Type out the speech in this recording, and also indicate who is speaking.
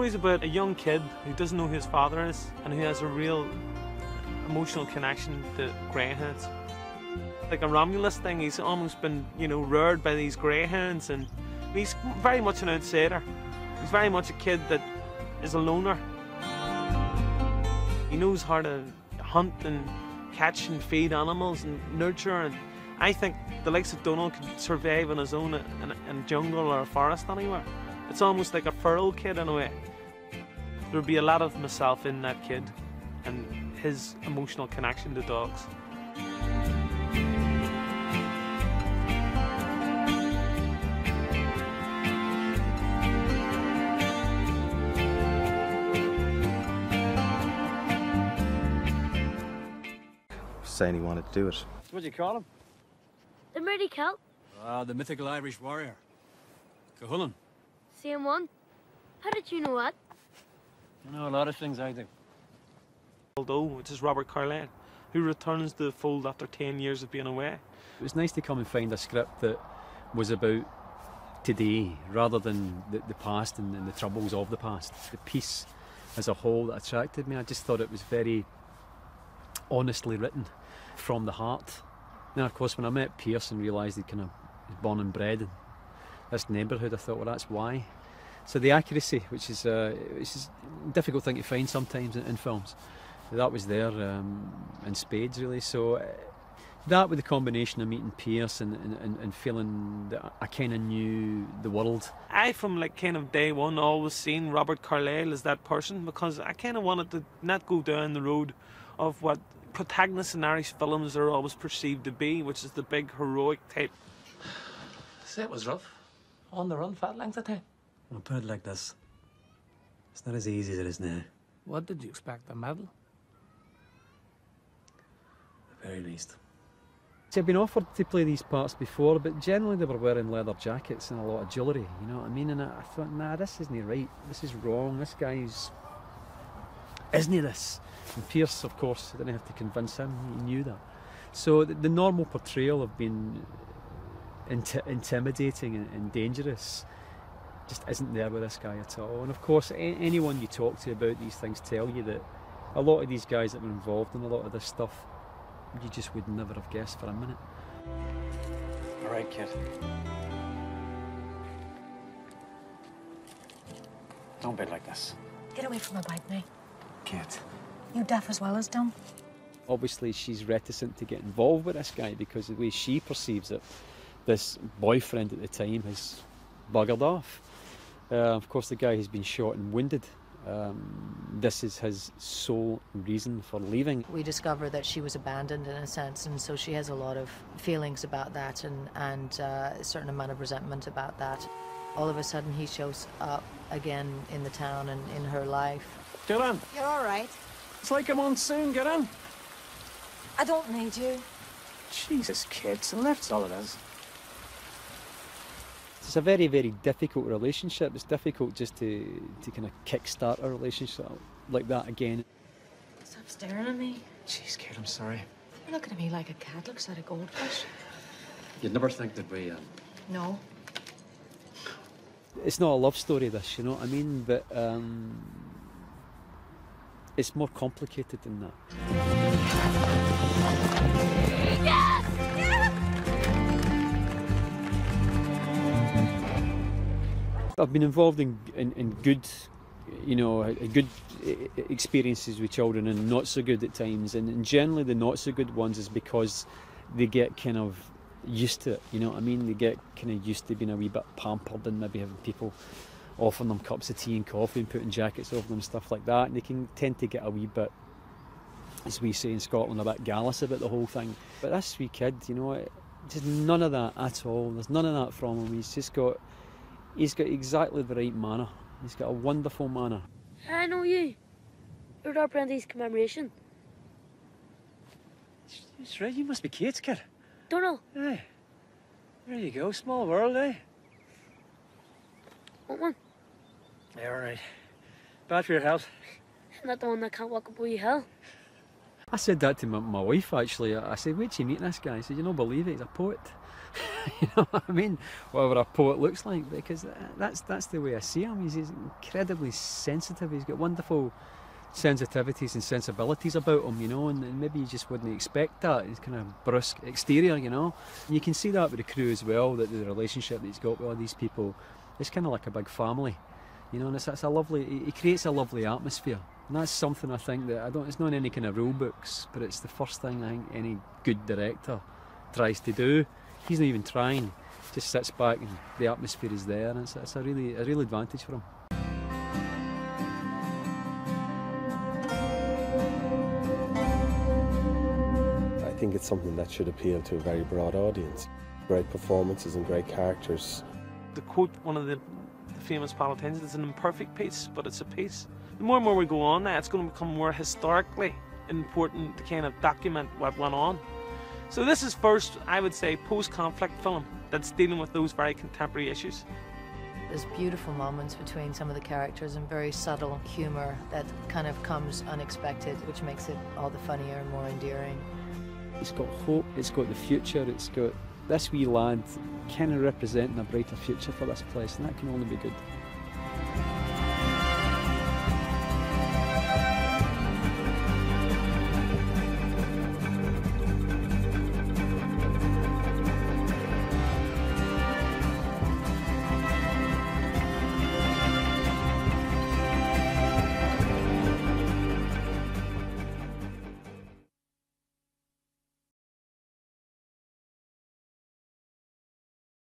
Speaker 1: story's about a young kid who doesn't know who his father is and who has a real emotional connection to greyhounds. Like a Romulus thing, he's almost been, you know, reared by these greyhounds, and he's very much an outsider. He's very much a kid that is a loner. He knows how to hunt and catch and feed animals and nurture, and I think the likes of Donald could survive on his own in a jungle or a forest anywhere. It's almost like a feral kid in a way. There'd be a lot of myself in that kid and his emotional connection to dogs.
Speaker 2: Saying he wanted to do it.
Speaker 3: What do you call him?
Speaker 4: The mighty Celt.
Speaker 3: Ah, the mythical Irish warrior. Cuchulainn.
Speaker 4: Same one. How did you know that?
Speaker 3: I know a lot of things, I do.
Speaker 1: Although, which is Robert Carlyle, who returns to the fold after 10 years of being away.
Speaker 5: It was nice to come and find a script that was about today rather than the past and the troubles of the past. The piece as a whole that attracted me, I just thought it was very honestly written from the heart. Now, of course, when I met Pierce and realised he'd kind of was born and bred in this neighbourhood, I thought, well, that's why. So the accuracy, which is a difficult thing to find sometimes in films, that was there in spades, really. So that, with the combination of meeting Pierce and feeling that I kind of knew the world.
Speaker 1: I, from like kind of day one, always seen Robert Carlyle as that person, because I kind of wanted to not go down the road of what protagonists in Irish films are always perceived to be, which is the big heroic type.
Speaker 6: Say it was rough. On the run, fat length of time.
Speaker 3: I'll put it like this. It's not as easy as it is now.
Speaker 6: What did you expect, a medal?
Speaker 3: At the very least.
Speaker 5: See, I've been offered to play these parts before, but generally they were wearing leather jackets and a lot of jewellery, you know what I mean? And I thought, nah, this isn't right. This is wrong. This guy's... Isn't he this? And Pierce, of course, I didn't have to convince him, he knew that. So the normal portrayal of being intimidating and dangerous just isn't there with this guy at all. And of course, anyone you talk to about these things tell you that a lot of these guys that were involved in a lot of this stuff, you just would never have guessed for a minute.
Speaker 3: All right, kid. Don't be like this.
Speaker 7: Get away from my bike now.
Speaker 3: Kid.
Speaker 7: You deaf as well as dumb.
Speaker 5: Obviously, she's reticent to get involved with this guy because the way she perceives it, this boyfriend at the time has buggered off. Of course, the guy has been shot and wounded. This is his sole reason for leaving.
Speaker 7: We discover that she was abandoned in a sense, and so she has a lot of feelings about that and a certain amount of resentment about that. All of a sudden, he shows up again in the town and in her life.
Speaker 3: Get in.
Speaker 7: You're all right.
Speaker 3: It's like a monsoon. Get in.
Speaker 7: I don't need you.
Speaker 3: Jesus, kid. It's a lift's all it is.
Speaker 5: It's a very, very difficult relationship. It's difficult just to kind of kick-start a relationship like that again.
Speaker 7: Stop staring at me.
Speaker 3: Jeez, kid, I'm sorry.
Speaker 7: You're looking at me like a cat looks at a goldfish.
Speaker 3: You'd never think that we...
Speaker 7: No.
Speaker 5: It's not a love story, this, you know what I mean? But it's more complicated than that.
Speaker 4: Yes! Yes!
Speaker 5: I've been involved in good, you know, good experiences with children and not so good at times. And generally the not so good ones is because they get kind of used to it, you know what I mean? They get kind of used to being a wee bit pampered and maybe having people offering them cups of tea and coffee and putting jackets over them and stuff like that. And they can tend to get a wee bit, as we say in Scotland, a bit gallus about the whole thing. But this wee kid, you know, just none of that at all. There's none of that from him. He's got exactly the right manner. He's got a wonderful manner.
Speaker 4: I know you. You're our Brandy's commemoration.
Speaker 3: That's right. You must be Kate's kid.
Speaker 4: Donald.
Speaker 3: Hey. There you go. Small world, eh?
Speaker 4: Want one?
Speaker 3: Yeah, all right. Bad for your health.
Speaker 4: I'm not the one that can't walk up a wee hill.
Speaker 5: I said that to my wife, actually. I said, wait till you meet this guy. I said, you don't believe it, he's a poet. You know what I mean? Whatever a poet looks like, because that's the way I see him. He's incredibly sensitive. He's got wonderful sensitivities and sensibilities about him, you know, and maybe you just wouldn't expect that. He's kind of brusque exterior, you know. And you can see that with the crew as well, that the relationship that he's got with all these people, it's kind of like a big family, you know, and it's a lovely, he creates a lovely atmosphere. And that's something I think that it's not in any kind of rule books, but it's the first thing I think any good director tries to do. He's not even trying, just sits back and the atmosphere is there, and it's a real advantage for him.
Speaker 8: I think it's something that should appeal to a very broad audience. Great performances and great characters.
Speaker 1: To quote one of the famous politicians, it's an imperfect piece, but it's a piece. The more and more we go on now, it's going to become more historically important to kind of document what went on. So this is first, I would say, post-conflict film that's dealing with those very contemporary issues.
Speaker 7: There's beautiful moments between some of the characters and very subtle humour that kind of comes unexpected, which makes it all the funnier and more endearing.
Speaker 5: It's got hope, it's got the future, it's got this wee lad kind of representing a brighter future for this place, and that can only be good.